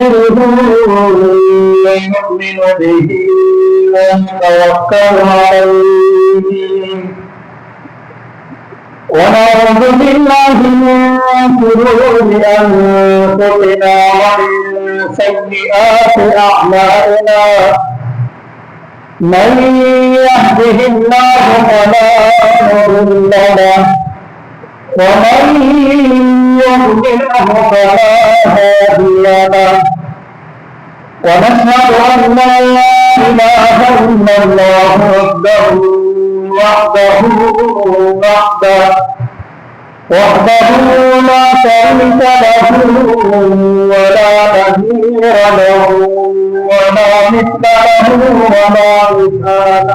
يؤمن به ويتوكل عليه ونعوذ بالله من شرور أنفسنا ومن سيئات أعمالنا من يهده الله فلا مضل له ومن يضلله فلا هادي له ونشهد أن لا إله إلا الله وحده لا شريك له ولا نظير له ولا مثل له ولا مثال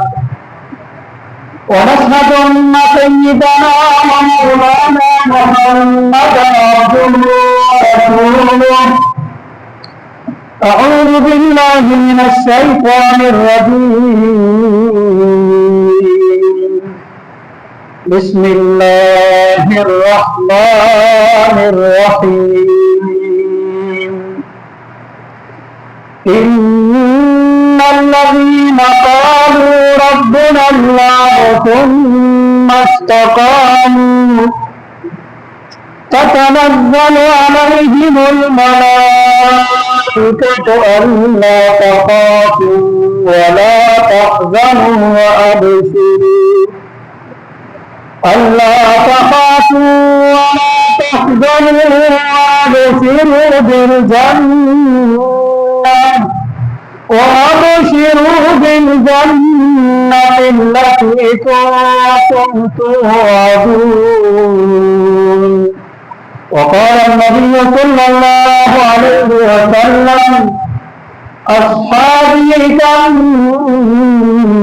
ونشهد أن سيدنا ومولانا محمدا عبده ورسوله أعوذ بالله من الشيطان الرجيم بسم الله الرحمن الرحيم إن الذين قالوا ربنا الله ثم استقاموا تتنزل عليهم الملائكة ألا تخافوا ولا تحزنوا وأبشروا وابشروا بالجنة التي كنتم توعدون. وقال النبي صلى الله عليه وسلم أصحابي كالنجوم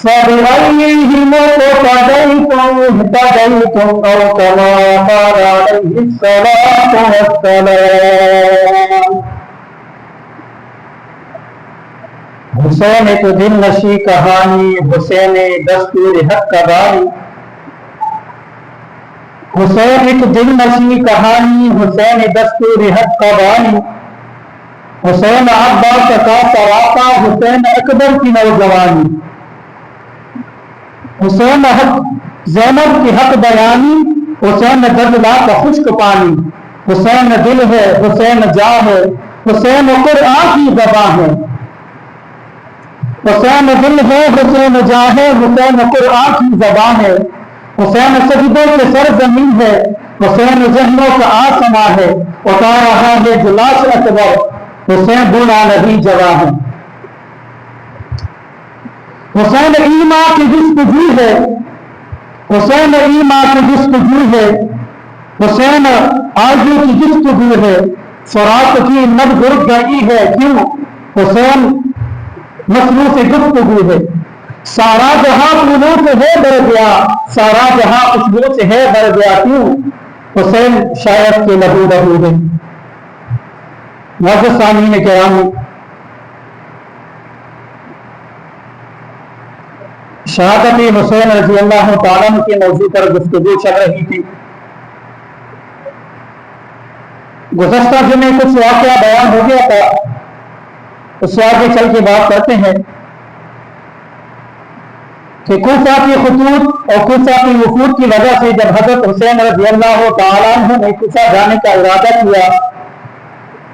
فبأيهم اقتديتم اهتديتم أو كما قال عليه الصلاة والسلام. حسین تو دل نشی کہانی حسین دستور حق کا بانی حسین ایک دل نشی کہانی حسین دستور حق کا بانی حسین عباس کا سراپا حسین اکبر کی نوجوانی حسین حق زینب کی حق بیانی حسین دجلہ کا خشک پانی حسین دل ہے حسین جا ہے حسین قرآن کی زباں ہے حسین دل ہے حسین جا ہے حسین قرآن کی زباں ہے حسین سجدوں کے سر زمین ہے حسین ذہنوں کا آسماں ہے اٹھا رہا ہے جلاش اکبر حسین بولا نبی جواں ہے حسین ایمان کی جستجو ہے حسین ایمان کی جستجو ہے حسین آرزو کی جستجو ہے فرات کی نبض رک گئی ہے کیوں حسین مصروف گفتگو ہے سارا جہاں پھولوں سے ہے بھر گیا سارا جہاں خوشبو سے ہے بھر گیا کیوں حسین شاعر کے لہو لہو ہے. معزز سامعین کرام شہادت حسین رضی اللہ تعالیٰ کے موضوع پر گفتگو چل رہی تھی. گزشتہ جمعے کچھ واقعہ بیان ہو گیا تھا اس سے آگے چل کے بات کرتے ہیں کہ کوفہ کی خطوط اور کوفہ کی وفود کی وجہ سے جب حضرت حسین رضی اللہ تعالیٰ عنہ نے کوفہ جانے کا ارادہ کیا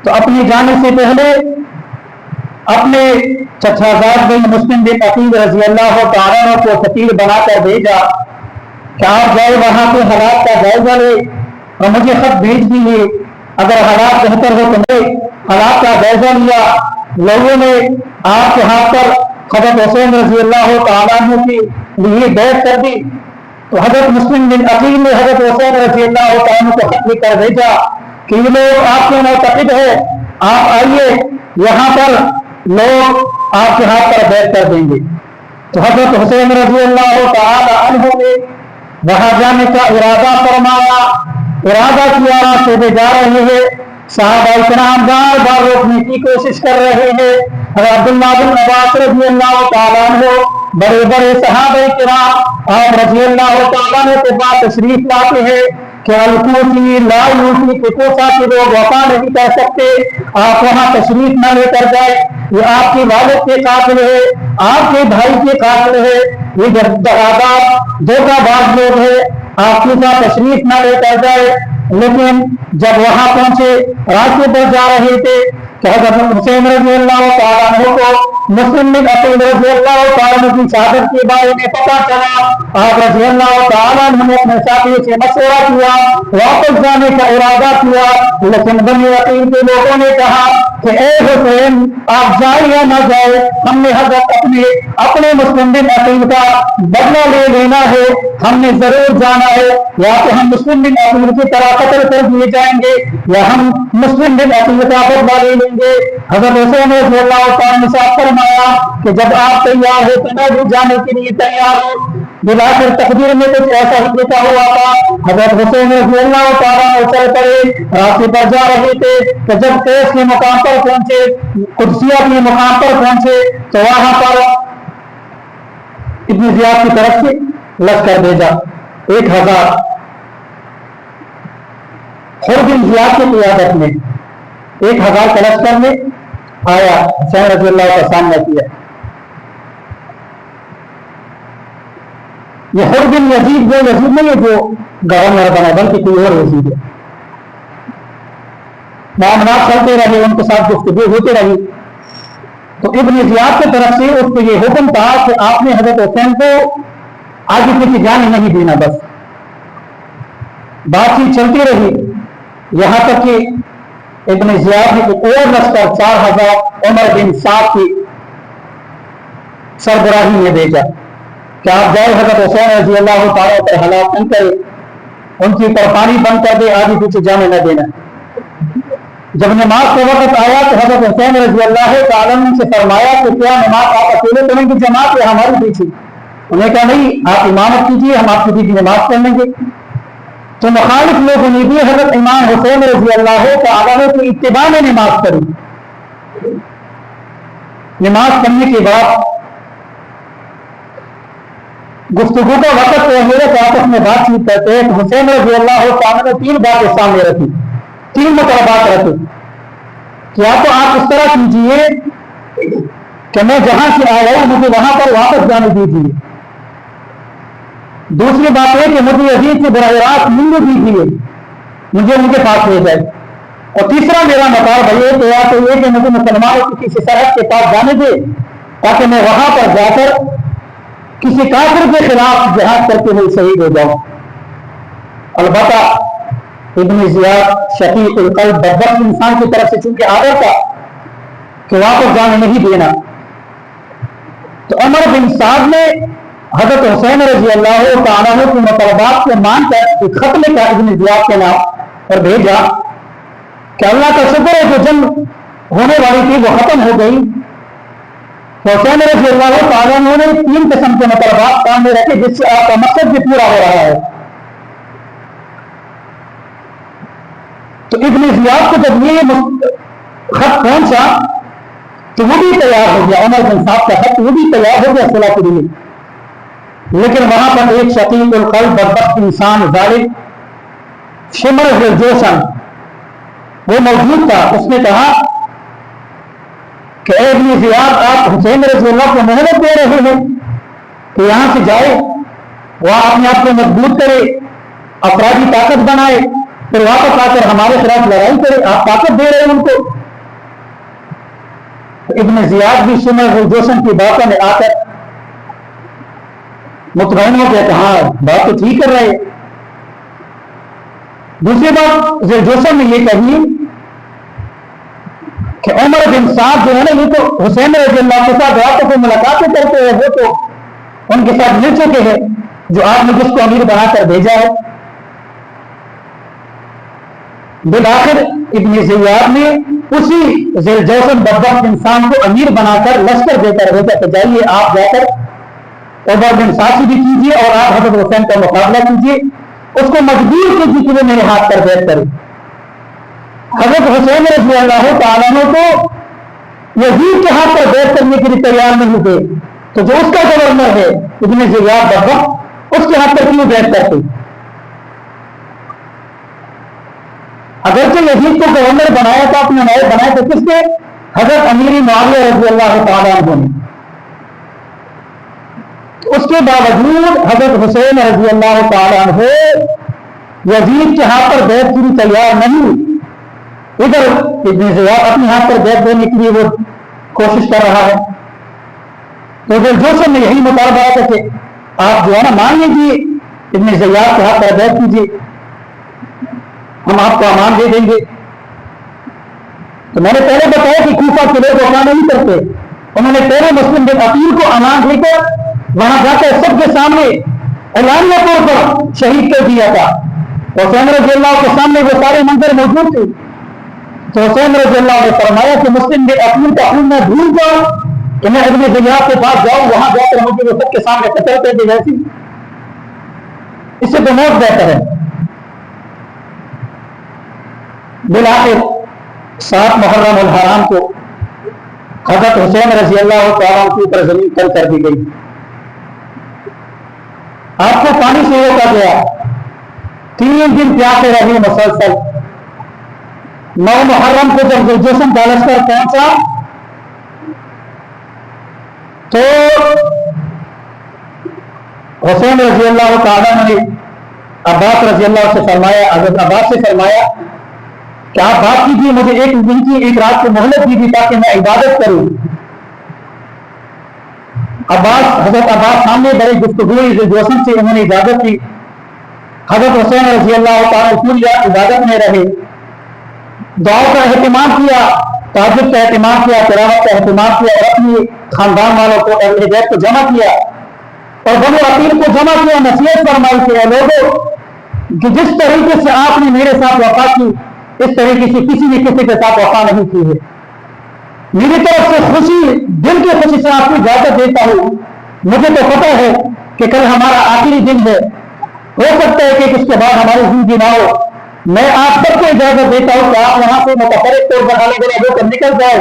تو اپنے جانے سے پہلے اپنے چچا زاد بن مسلم بن عقیل رضی اللہ تعالیٰ عنہ کو سفیر بنا کر بھیجا کہ آپ جائے وہاں کے حالات کا جائزہ لے اور مجھے خط بھیج دیجیے اگر حالات بہتر ہو تو میں حالات کا جائزہ لیا لوگوں نے آپ کے ہاتھ پر حضرت حسین رضی اللہ تعالیٰ عنہ کی لیے بیعت کر دی تو حضرت مسلم بن عقیل نے حضرت حسین رضی اللہ تعالیٰ عنہ کو خط لکھ کر بھیجا کہ یہ لوگ آپ کے معتقد ہے آپ آئیے یہاں پر لوگ آپ کے ہاتھ پر بیعت کر دیں گے. تو حضرت حسین رضی اللہ تعالیٰ عنہ نے وہاں جانے کا ارادہ فرمایا ارادہ کیا راستے پہ جا رہے ہیں صحابہ کرام بار بار روکنے کی کوشش کر رہے ہیں. عبداللہ بن عباس رضی اللہ تعالیٰ عنہ بڑے بڑے صحابہ کرام آپ رضی اللہ تعالیٰ عنہ کے پاس تشریف لاتے ہیں کہ الکوفی لا یوفی کہ کوفہ کے لوگ وفا نہیں کر سکتے، آپ وہاں تشریف نہ لے کر جائے، یہ آپ کے والد کے قاتل ہے، آپ کے بھائی کے قاتل ہے، یہ دغادار دھوکہ باز لوگ ہے، آپ کوفہ تشریف نہ لے کر جائے۔ لیکن جب وہاں پہنچے، راستے پر جا رہے تھے کہ حضرت حسین رضی اللہ تعالیٰ عنہ کو مسلم بن عقیل رضی اللہ تعالیٰ عنہ کی شہادت کے بارے میں پتہ چلا۔ آپ رضی اللہ تعالیٰ عنہ نے اپنے ساتھیوں سے مشورہ کیا، واپس جانے کا ارادہ کیا، لیکن بنی عقیل کے لوگوں نے کہا کہ اے حسین آپ جائیں یا نہ جائیں، ہم نے حضرت اپنے مسلم بن عقیل کا بدلہ لے لینا ہے، ہم نے ضرور جانا ہے، یا تو ہم مسلم بن عقیل کی طرح قتل کر دیے جائیں گے یا ہم مسلم بن عقیل کا بدلہ لے لیں گے۔ حضرت حسین رضی اللہ تعالیٰ نے فرمایا کہ جب آپ تیار ہو تو میں بھی جانے کے لیے تیار ہوں۔ بلاخر تقدیر میں کچھ ایسا ہی لکھا ہوا تھا، حضرت حسین رضی اللہ تعالیٰ چل پڑے، راستے پر جا رہے تھے کہ جب قیس کے مقام پر پہنچے، قدسیہ کے مقام پر پہنچے تو وہاں پر ابن زیاد کی طرف سے لشکر بھیجا 1000 حر بن زیاد کی قیادت میں 1000 کا لشکر میں آیا، حسین رضی اللہ کا سامنا کیا۔ یہ حر بن یزید وہ یزید نہیں ہے جو گورنر بنا، بلکہ کوئی اور یزید ہے۔ معاملات چلتے رہے، ان کے ساتھ گفتگو ہوتے رہی، تو ابن زیاد کی طرف سے اس کو یہ حکم تھا کہ آپ نے حضرت حسین کو آگے پیچھے جانے نہیں دینا، بس بات چیت چلتی رہی، یہاں تک کہ ابن زیاد نے ایک اور لشکر 4000 عمر بن سعد کی سربراہی میں بھیجا کہ آپ جائے حضرت حسین رضی اللہ تعالیٰ پر ہلاک نہ کرے، ان کی قربانی بند کر دے، آگے پیچھے جانے نہ دینا۔ جب نماز کا وقت آیا تو حضرت حسین رضی اللہ تعالیٰ سے فرمایا کہ کیا نماز آپ اکیلے پڑھیں گے جماعت یا ہماری پیچھے؟ انہیں کہا نہیں، آپ امامت کیجیے، ہم آپ کی پیچھے نماز پڑھ لیں گے۔ تو مخالف لوگوں نے بھی حضرت امام حسین رضی اللہ تعالیٰ کی اتباع میں نماز پڑھی۔ نماز پڑھنے کے بعد گفتگو کا وقت میرے آپس میں بات چیت کرتے ہیں، حسین رضی اللہ تعالیٰ نے 3 باتیں سامنے رکھی، 3 مطالبات رکھے کہ یا تو آپ اس طرح کیجیے کہ میں جہاں سے آیا ہوں مجھے وہاں پر واپس جانے دیجیے، دوسری بات ہے کہ مجھے یزید سے براہ راست ملنے دیجیے، مجھے ان کے پاس لے جائے، اور تیسرا میرا مطالبہ یہ کہ یا تو یہ کہ مجھے مسلمانوں کی کسی سرحد کے پاس جانے دے تاکہ میں وہاں پر جا کر کسی کافر کے خلاف جہاد کرتے ہوئے شہید ہو جاؤں۔ البتہ ابن زیاد شفیق القلب بدبخت انسان کی طرف سے چونکہ آدر تھا کہ واپس جانے نہیں دینا، تو عمر بن سعد نے حضرت حسین رضی اللہ تعالیٰ کے مطالبات کو مان کر ایک خط لکھا ابن زیاد کے نام اور بھیجا کہ اللہ کا شکر ہے جو جنگ ہونے والی تھی وہ ختم ہو گئی۔ حسین رضی اللہ تعالیٰ نے 3 قسم کے مطالبات سامنے رکھے جس سے آپ کا مقصد بھی پورا ہو رہا ہے۔ تو ابن زیاد کو جب یہ خط پہنچا تو وہ بھی تیار ہو گیا، عمر بن سعد کا خط وہ بھی تیار ہو گیا صلح کے لیے، لیکن وہاں پر ایک شقیق القلب بدبخت انسان ظالم شمر ذوالجوشن وہ موجود تھا۔ اس نے کہا کہ اے ابن زیاد آپ حسین رضی اللہ کو مہلت دے رہے ہیں کہ یہاں سے جائے، وہاں اپنے آپ کو مضبوط کرے، افرادی طاقت بنائے، پھر واپس آ کر ہمارے خلاف لڑائی کرے، آپ طاقت دے رہے ہیں ان کو۔ ابن زیاد بھی شمر ذوالجوشن کی باتوں میں آ کر مطمئن ہو گیا کہ ہاں بات تو ٹھیک کر رہے۔ دوسری بات ذوالجوشن نے یہ کہی کہ عمر بن سعد جو ہے نا یہ تو حسین رضی اللہ کے ساتھ راتوں کو ملاقاتیں کرتے ہیں، وہ تو ان کے ساتھ مل چکے ہیں جو آپ نے جس کو امیر بنا کر بھیجا ہے۔ بالآخر ابن زیاد نے اسی ذوالجوشن بدبخت انسان کو امیر بنا کر لشکر دے کر بھیجا کہ جائیے آپ جا کر عمر بن سعد سے بھی کیجیے اور آپ حضرت حسین کا مقابلہ کیجیے، اس کو مجبور کیجیے کہ وہ میرے ہاتھ پر بیٹھ کرے۔ حضرت حسین رضی اللہ تعالیٰ عنہ کو یزید کے ہاتھ پر بیٹھ کرنے کے لیے تیار نہیں تھے، تو جو اس کا گورنر ہے ابن زیاد بدبخت اس کے ہاتھ پر کیوں بیٹھ کرتے؟ اگرچہ یزید کو گورنر بنایا تھا، اپنے نائب بنایا تھا، کس نے؟ حضرت امیر معاویہ رضی اللہ تعالیٰ عنہ نے۔ اس کے باوجود حضرت حسین رضی اللہ تعالیٰ عنہ یزید کے ہاتھ پر بیعت کے لیے تیار نہیں، ادھر ابن زیاد اپنے ہاتھ پر بیعت دینے کے لیے وہ کوشش کر رہا ہے۔ تو جوشن نے یہی مطالبہ تھا کہ آپ جو ہے نا مان لیجیے، ابن زیاد کے ہاتھ پر بیعت کیجیے، ہم آپ کو امان دے دیں گے۔ تو میں نے پہلے بتایا کہ کوفہ کے لوگ وفا نہیں کرتے، انہوں نے پہلے مسلم بن عقیل کو امان دے کر وہاں جا کر سب کے سامنے اعلانیہ طور پر شہید کر دیا تھا۔ حسین رضی اللہ کے سامنے وہ سارے منظر موجود تھے۔ تو حسین رضی اللہ نے فرمایا کہ مسلم بن عقیل کا خون میں بھول جاؤ کہ میں ابن زیاد کے پاس جاؤں، وہاں جا کر مجھے وہ سب کے سامنے قتل کر دے جیسی، اس سے تو موت بہتر ہے۔ بالآخر 7 محرم الحرام کو حضرت حسین رضی اللہ تعالیٰ عنہ پر زمین تل کر دی گئی، آپ کو پانی سے روکا گیا، 3 دن پیاسے رہے مسلسل۔ 9 محرم کو جب جوشن کا لشکر پہنچا تو حسین رضی اللہ تعالیٰ نے عباس رضی اللہ سے فرمایا، حضرت عباس سے فرمایا کہ آپ بات کیجیے، مجھے ایک دن کی ایک رات کو مہلت دیجیے تاکہ میں عبادت کروں۔ حضرت عباس سامنے بڑی گفتگو جوشن سے انہوں نے اجازت دی۔ حضرت حسین رضی اللہ تعالیٰ پوری رات عبادت میں رہے، دعاؤں کا اہتمام کیا، تہجد کا اہتمام کیا، تلاوت کا اہتمام کیا، اور اپنی خاندان والوں کو اہل بیت کو جمع کیا اور بنو عقیل کو جمع کیا، نصیحت فرمائی کہ اے لوگوں کہ جس طریقے سے آپ نے میرے ساتھ وفا کی، اس طریقے سے کسی نے کسی کے ساتھ وفا نہیں کی ہے۔ میری طرف سے خوشی، دل کی خوشی سے آپ کو اجازت دیتا ہوں، مجھے تو پتہ ہے کہ کل ہمارا آخری دن ہے، ہو سکتا ہے کہ اس کے بعد ہماری زندگی نہ ہو، میں آپ سب کو اجازت دیتا ہوں کہ آپ وہاں سے متفرق طور پر الگ الگ ہو کر نکل جائے،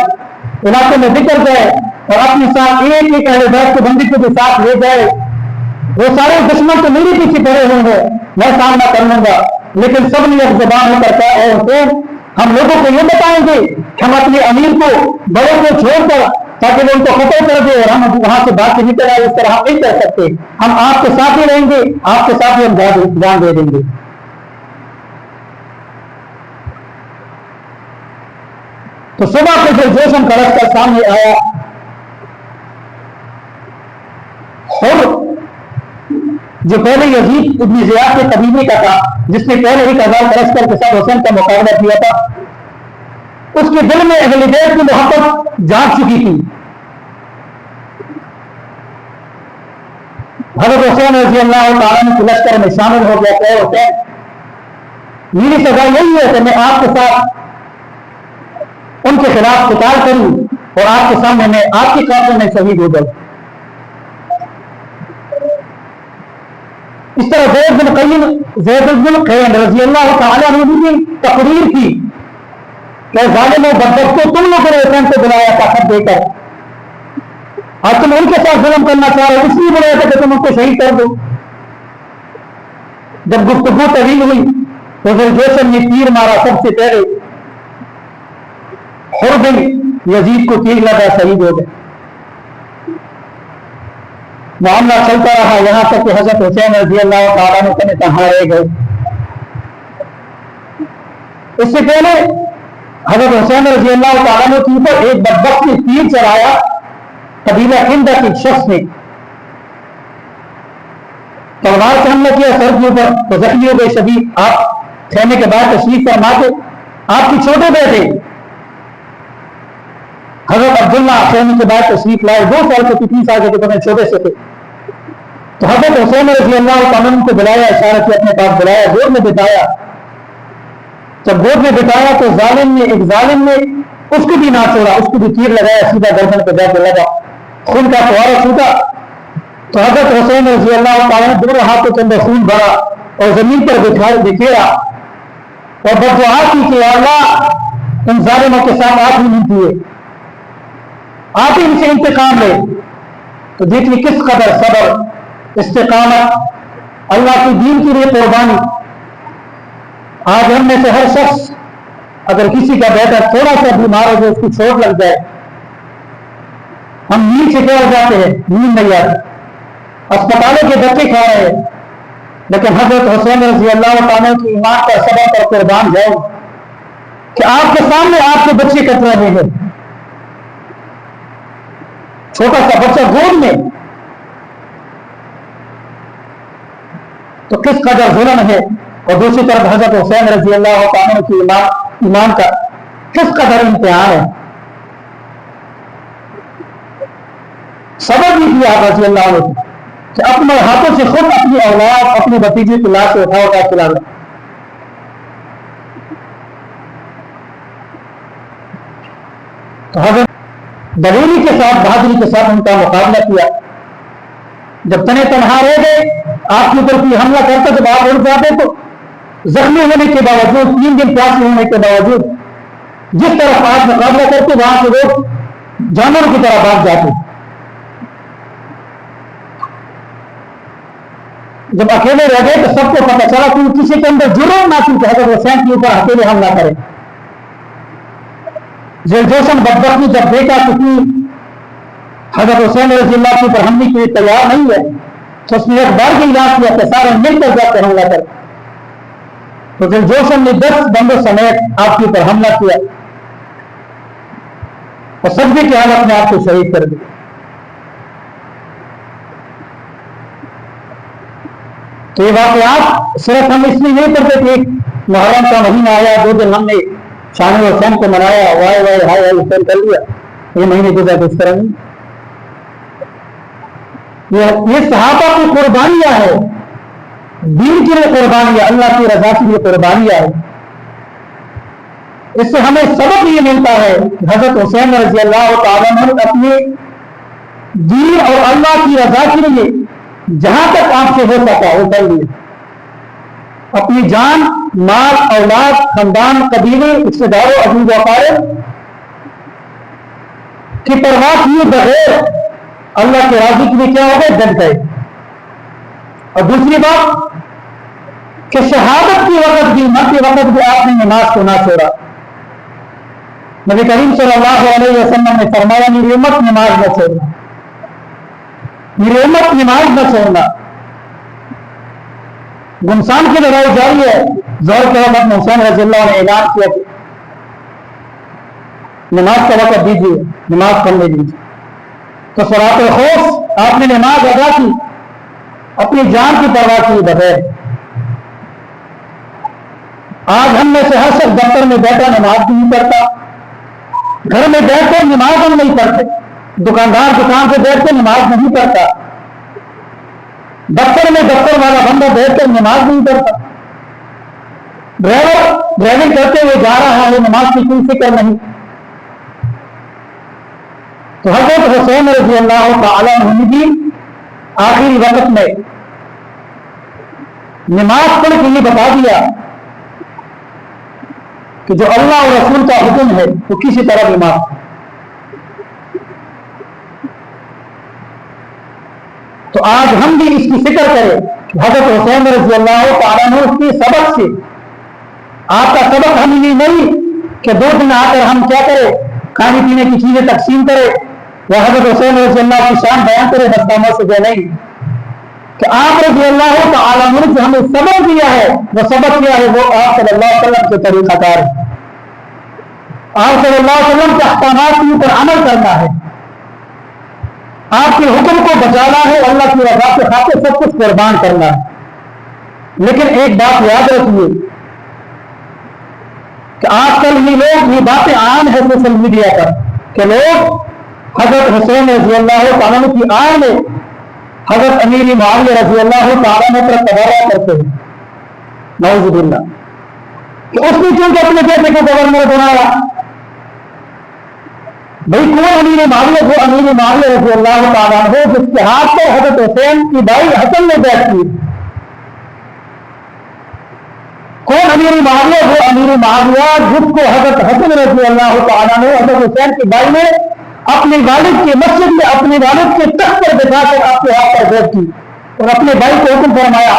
علاقے میں بکھر جائے اور اپنے ساتھ ایک ایک اہل بیت کے بندی کو بھی ساتھ لے جائے۔ وہ سارے دشمن تو میرے پیچھے پڑے ہوں گے، میں سامنا کر لوں گا، لیکن سب نے اب زبان ہو کر کہا اے حسین، ہم لوگوں کو یہ بتائیں گے کہ ہم اپنے امیر کو بڑوں کو چھوڑ کر تاکہ وہ ان کو قتل کر دے اور ہم وہاں سے بات سے نکل آئے، اس طرح ہم نہیں کر سکتے، ہم آپ کے ساتھ ہی رہیں گے، آپ کے ساتھ ہی ہم جان دے دیں گے۔ تو صبح کو جب جوشن کا لشکر سامنے آیا، اور جو پہلے یزید ابن زیاد کے قبیلے کا تھا، جس نے پہلے 1000 کا لشکر کے ساتھ حسین کا مقابلہ کیا تھا، اس کے دل میں اہل بیت کی محبت جاگ چکی تھی۔ حضرت حسین رضی اللہ تعالیٰ عنہ کے لشکر میں شامل ہو گیا کہ حسین، میری سزا یہی ہے کہ میں آپ کے ساتھ ان کے خلاف قتال کروں اور آپ کے سامنے میں آپ کی قاتل میں شہید ہو جاؤں۔ اس طرح زید بن قیم رضی اللہ تعالیٰ عنہ نے تقریر کی کہ ظالموں بدبختوں، تم لوگوں نے حسین کو بلایا تھا خط دے کر، آج تم ان کے ساتھ ظلم کرنا چاہ رہے ہو، اس لیے بلایا تھا کہ تم ان کو شہید کر دو۔ جب گفتگو طویل ہوئی تو جوشن نے تیر مارا، سب سے پہلے ہر دن یزید کو تیر لگا، شہید ہو گئے۔ معاملہ چلتا رہا یہاں تک کہ حضرت حسین رضی اللہ تعالیٰ عنہ تنہا رہ گئے۔ اس سے پہلے حضرت حسین رضی اللہ تعالیٰ عنہ کے اوپر ایک بدبخت نے تیر چلایا، قبیلہ ہندہ کے شخص نے تلوار سے حملہ کیا سر کے اوپر، تو زخمی ہو گئے شدید۔ آپ خیمے کے بعد تشریف فرما کے آپ کے چھوٹے بیٹے حضرت عبداللہ خیمے کے بعد تشریف لائے، 2 سال کے 3 سال کے تھے، چھوٹے سے تھے۔ تو حضرت حسین رضی اللہ تعالیٰ عنہ کو بلایا، اشارہ سے اپنے پاس بلایا، گود میں بٹھایا۔ جب گود میں بٹھایا تو ایک ظالم نے اس کو بھی نہ چھوڑا، اس کو بھی تیر لگایا، سیدھا گردن پہ جا کے لگا، خون کا فوارہ چھوٹا۔ تو حضرت حسین رضی اللہ تعالیٰ عنہ دونوں ہاتھوں کے اندر خون بھرا اور زمین پر بکھیرا اور بددعا کی کہ اللہ ان ظالموں کے ساتھ آپ ہی نہیں کیے، آپ ہی ان سے انتقام لے۔ تو دیکھیے کس قدر صبر، استقامت، اللہ کی دین کے لیے قربانی۔ آج ہم میں سے ہر شخص اگر کسی کا بیٹا تھوڑا سا بیمار ہو جائے، اس کی چوٹ لگ جائے، ہم نیند سے کیا ہو جاتے ہیں، نیند نہیں آتی، اسپتالوں کے بچے کھا رہے ہیں، لیکن حضرت حسین رضی اللہ تعالیٰ کی ایمان کا سبب پر قربان جاؤ کہ آپ کے سامنے آپ کے بچے کٹ رہے ہیں، چھوٹا سا بچہ گود میں، تو کس قدر ظلم ہے، اور دوسری طرف حضرت حسین رضی اللہ تعالیٰ کی ایمان کا کس قدر امتحان ہے۔ سبب بھی کیا رضی اللہ عنہ کہ اپنے ہاتھوں سے خود اپنی اولاد، اپنی بھتیجی کی لاش سے اٹھا کھلا دیں۔ تو حضرت دلیری کے ساتھ، بہادری کے ساتھ ان کا مقابلہ کیا۔ جب تنے تنہا رہ گئے، آپ کے اوپر کوئی حملہ کرتا، جب آپ اڑ جاتے تو زخمی ہونے کے باوجود، 3 دن پیاسے ہونے کے باوجود جس طرف آپ مقابلہ کرتے، وہاں سے لوگ جانوروں کی طرح بھاگ جاتے۔ جب اکیلے رہ گئے تو سب کو پتہ چلا کہ کسی کے اندر جرم نہ تھی کہ حضرت حسین کے اوپر اکیلے حملہ کرے۔ ذوالجوشن بدبخت نے جب دیکھا کہ حضرت حسین رضی اللہ کے اوپر حملے کے لیے تیار نہیں ہے، تو اس نے اخبار کے اعلان کیا کہ سارے مل کر جا کر حملہ کرے۔ تو ذوالجوشن نے 10 بندوں سمیت آپ کے اوپر حملہ کیا اور سجدے کی حالت میں آپ کو شہید کر دیا۔ تو یہ واقعات صرف ہم اس لیے نہیں کرتے کہ محرم کا مہینہ آیا، 2 دن ہم نے شان حسین کو منایا، وائے وائے ہائے حسین کر لیا، یہ مہینے گزر اس طرح نہیں۔ یہ صحابہ کی قربانیاں ہے، دین کے لیے قربانیاں، اللہ کی رضا کے لیے قربانیاں ہے۔ اس سے ہمیں سبق یہ ملتا ہے کہ حضرت حسین رضی اللہ تعالیٰ عنہ اپنے دین اور اللہ کی رضا کے لیے جہاں تک آپ سے ہو سکا وہ کر لیے، اپنی جان، مال، اولاد، خاندان، قبیلے، رشتے داروں، عزیز و اقارب کی پرواہ کیے بغیر اللہ کے راضی کے لیے کیا ہو گئے، ڈٹ گئے۔ اور دوسری بات کہ شہادت کی وقت بھی، مرتے وقت بھی آپ نے نماز کو نہ چھوڑا۔ نبی کریم صلی اللہ علیہ وسلم نے فرمایا میری امت نماز نہ چھوڑنا، میری امت نماز نہ چھوڑنا۔ گمسان کی لڑائی جاری ہے، ظہر کے وقت میں حسین رضی اللہ نے اعلان کیا کہ نماز کا وقت دیجیے، نماز پڑھنے دیجیے۔ تو صلاۃ الخوف آپ نے نماز ادا کی، اپنی جان کی پرواہ کی بغیر۔ آج ہم میں سے ہر شخص دفتر میں بیٹھا نماز نہیں پڑھتا، گھر میں بیٹھ کر نماز ہم نہیں پڑھتے، دکاندار دکان سے بیٹھ کر نماز نہیں پڑھتا، دفتر میں دفتر والا بندہ بیٹھ کر نماز نہیں پڑھتا، ڈرائیور ڈرائیونگ کرتے ہوئے جا رہا ہے، نماز کی کوئی فکر نہیں۔ تو حضرت حسین رضی اللہ تعالیٰ عنہ بھی آخری وقت میں نماز پڑھ کے یہ بتا دیا کہ جو اللہ اور رسول کا حکم ہے وہ کسی طرح بھی معاف۔ تو آج ہم بھی اس کی فکر کریں کہ حضرت حسین رضی اللہ تعالیٰ عنہ کے سبق سے، آپ کا سبق ہم نہیں کہ 2 دن آ کر ہم کیا کریں، کھانے پینے کی چیزیں تقسیم کریں یا حضرت حسین رضی اللہ کی شان بیان کریں، بس کاموں سے جو نہیں، کہ آپ رضی اللہ تعالیٰ عنہ جو ہمیں سبق دیا ہے، وہ سبق کیا ہے، وہ آپ صلی اللہ علیہ وسلم کے طریقہ کار ہے۔ آپ صلی اللہ علیہ وسلم کے احکامات کے اوپر عمل کرنا ہے، آپ کے حکم کو بچانا ہے، اللہ کی رضا کے خاطر سب کچھ قربان کرنا ہے۔ لیکن ایک بات یاد رکھیے کہ آج کل یہ باتیں عام ہے سوشل میڈیا پر کہ لوگ حضرت حسین رضی اللہ تعالیٰ عنہ کی آڑ میں حضرت امیر معاویہ رضی اللہ تعالیٰ عنہ پر تبرہ کرتے ہیں، نعوذ باللہ، کہ اس نے کیونکہ اپنے بیٹے کو گورنر بنایا۔ بھائی کون امیر معاویہ؟ وہ امیر معاویہ رضی اللہ تعالیٰ عنہ جس کے ہاتھ پر حضرت حسین کی بھائی حسن نے بیعت کی۔ کون امیر معاویہ؟ وہ امیر معاویہ جس کو حضرت حسن رضی اللہ تعالیٰ عنہ حضرت حسین کی بھائی نے اپنے والد کی مسجد میں اپنے والد کے تخت پر بٹھا کر آپ کے ہاتھ پر بیعت کی اور اپنے بھائی کو حکم فرمایا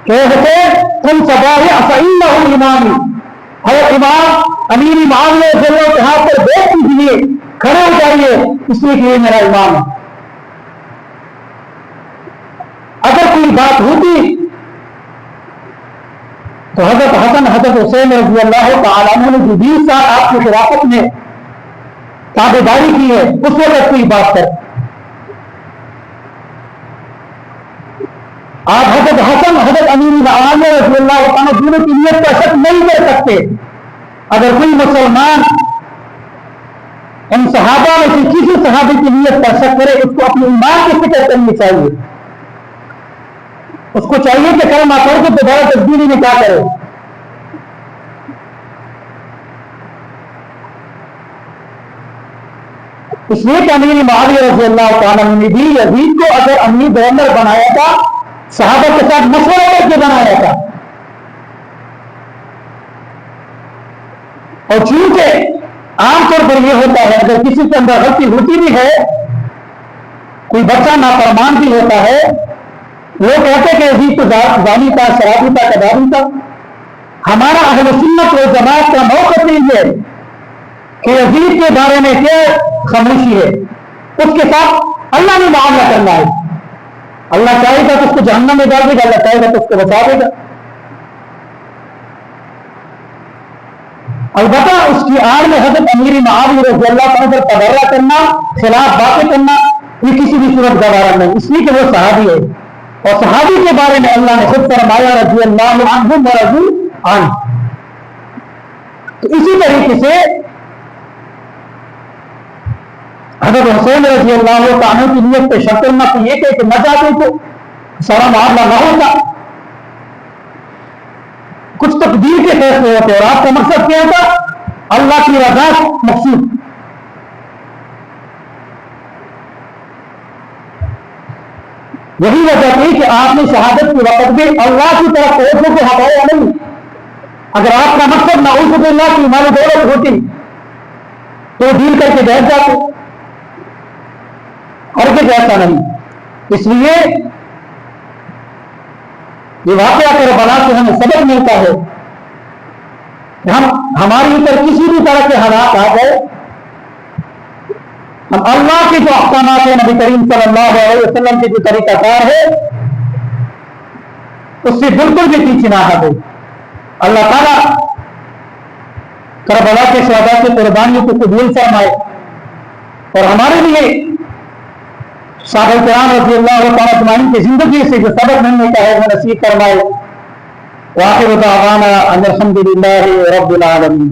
کہ حسین تم فبايع فإنه امامی، حضرت امام امیر معاویہ رضی اللہ کے ہاتھ پر بیٹھ کیجیے، کھڑے ہو جائیے، اس لیے کہ یہ میرا امام ہے۔ اگر کوئی بات ہوتی تو حضرت حسن حضرت حسین رضی اللہ تعالیٰ عنہ نے جو 20 سال آپ کی خلافت میں تابعداری کی ہے، اس وقت کوئی بات کر آپ حضرت حسن حضرت امیر معاویہ رضی اللہ تعالیٰ دونوں کی نیت کا شک نہیں کر سکتے۔ اگر کوئی مسلمان ان صحابہ میں سے کسی صحابی کی نیت کا شک کرے، اس کو اپنے ایمان کی فکر کرنی چاہیے، اس کو چاہیے کہ کلمہ پڑھ کے دوبارہ تبدیلی میں کیا کرے۔ اس لیے کہ امیر معاویہ رضی اللہ تعالیٰ نے بھی یزید کو اگر امیر گورنر بنایا تھا، صحابہ کے ساتھ مشورہ کر کے بنایا تھا، اور چونکہ عام طور پر یہ ہوتا ہے اگر کسی کے اندر غلطی ہوتی بھی ہے، کوئی بچہ نافرمان بھی ہوتا ہے، وہ کہتے کہ یزید تو زانی تھا، شرابی تھا، کبابی تھا۔ ہمارا اہل سنت و جماعت کا موقف یہ ہے کہ یزید کے بارے میں کیا خاموشی ہے، اس کے ساتھ اللہ نے معاملہ کرنا ہے۔ اللہ چاہے گا تو اس کو جہنم میں ڈال دے گا، اللہ چاہے گا تو اس کو بچا دے گا۔ البتہ اس کی آڑ میں حضرت امیر معاویہ رضی اللہ عنہ پر تبرہ کرنا، خلاف باتیں کرنا، یہ کسی بھی صورت گوارا نہیں، اس لیے کہ وہ صحابی ہے، اور صحابی کے بارے میں اللہ نے خود فرمایا رضی اللہ عنہم ورضوا عنہ۔ تو اسی طریقے سے حضرت حسین رضی اللہ عنہ کی نیت پہ شک کرنا تو یہ کہ نہ جاتے تو سارا معاملہ نہ ہوتا، کچھ تقدیر کے فیصلے ہوتے، اور آپ کا مقصد کیا تھا؟ اللہ کی رضا مقصود۔ یہی وجہ تھی کہ آپ نے شہادت کے وقت بھی اللہ کی طرف توجہ کو ہٹایا نہیں۔ اگر آپ کا مقصد نعوذ باللہ کی مال دولت ہوتی تو ڈیل کر کے بیٹھ جاتے، اور کچھ ایسا نہیں۔ اس لیے یہ واقعہ کربلا سے ہمیں سبق ملتا ہے کہ ہماری اوپر کسی بھی طرح کے حالات آ گئے، ہم اللہ کے جو احکامات ہیں، نبی کریم صلی اللہ علیہ وسلم کے جو طریقہ کار ہے، اس سے بالکل بھی پیچھے نہ ہٹے۔ اللہ تعالیٰ کربلا کے شہداء کی قربانیوں کو قبول فرمائے، اور ہمارے لیے صحابہ کرام رضی اللہ تعالیٰ اجمعین کی زندگی سے جو سبق ملنے کا ہے وہ نصیب فرمائے۔ وآخر دعوانا ان الحمد للہ رب العالمین۔